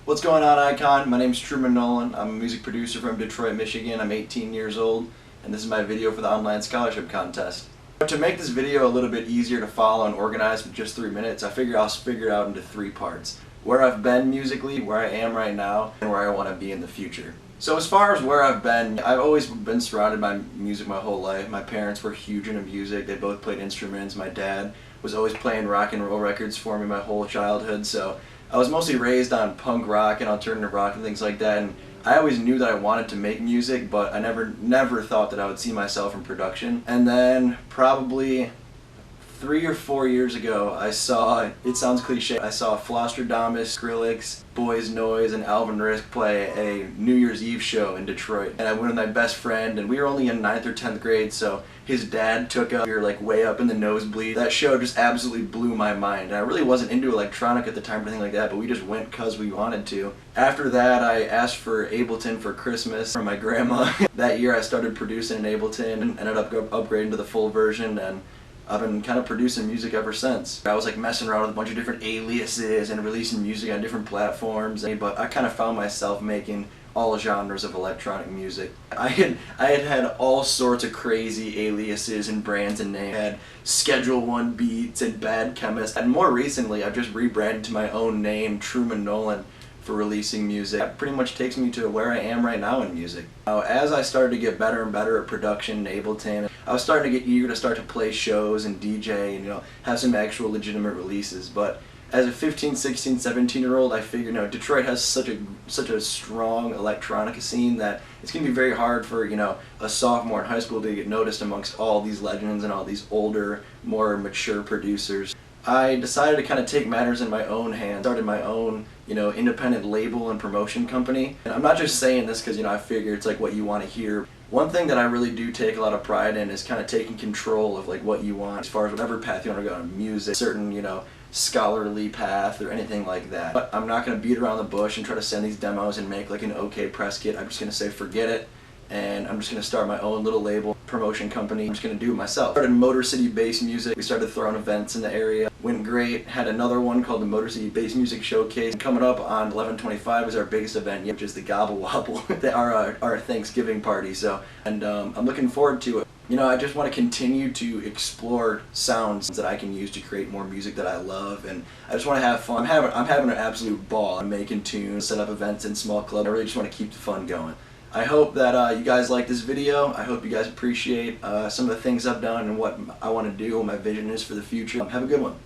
What's going on, Icon? My name's Truman Nolan. I'm a music producer from Detroit, Michigan. I'm 18 years old, and this is my video for the online scholarship contest. To make this video a little bit easier to follow and organize with just 3 minutes, I figure I'll figure it out into 3 parts. Where I've been musically, where I am right now, and where I want to be in the future. So as far as where I've been always been surrounded by music my whole life. My parents were huge into music. They both played instruments. My dad was always playing rock and roll records for me my whole childhood, so I was mostly raised on punk rock and alternative rock and things like that, and I always knew that I wanted to make music, but I never thought that I would see myself in production. And then probably 3 or 4 years ago, I saw, it sounds cliche, I saw Flosstradamus, Skrillex, Boys Noise, and Alvin Risk play a New Year's Eve show in Detroit. And I went with my best friend, and we were only in 9th or 10th grade, so his dad took us. We were like way up in the nosebleed. That show just absolutely blew my mind. And I really wasn't into electronic at the time or anything like that, but we just went because we wanted to. After that, I asked for Ableton for Christmas from my grandma. That year I started producing in Ableton and ended up upgrading to the full version, and I've been kind of producing music ever since. I was like messing around with a bunch of different aliases and releasing music on different platforms, but I kind of found myself making all genres of electronic music. I had all sorts of crazy aliases and brands and names. I had Schedule 1 Beats and Bad Chemist. And more recently, I've just rebranded to my own name, Truman Nolan, for releasing music. That pretty much takes me to where I am right now in music. Now, as I started to get better and better at production in Ableton, I was starting to get eager to start to play shows and DJ and have some actual legitimate releases. But as a 15, 16, 17-year-old, I figured, Detroit has such a strong electronica scene that it's going to be very hard for, a sophomore in high school to get noticed amongst all these legends and all these older, more mature producers. I decided to kind of take matters in my own hands, started my own, independent label and promotion company. And I'm not just saying this because, I figure it's like what you want to hear. One thing that I really do take a lot of pride in is kind of taking control of like what you want as far as whatever path you want to go in music, certain, scholarly path or anything like that. But I'm not going to beat around the bush and try to send these demos and make like an okay press kit. I'm just going to say forget it, and I'm just going to start my own little label promotion company. I'm just going to do it myself. Started Motor City Bass Music. We started throwing events in the area. Went great. Had another one called the Motor City Bass Music Showcase. Coming up on 11/25 is our biggest event yet, which is the Gobble Wobble, our Thanksgiving party. So, and I'm looking forward to it. I just want to continue to explore sounds that I can use to create more music that I love, and I just want to have fun. I'm having an absolute ball. I'm making tunes, set up events in small clubs. I really just want to keep the fun going. I hope that you guys like this video. I hope you guys appreciate some of the things I've done and what I want to do, what my vision is for the future. Have a good one.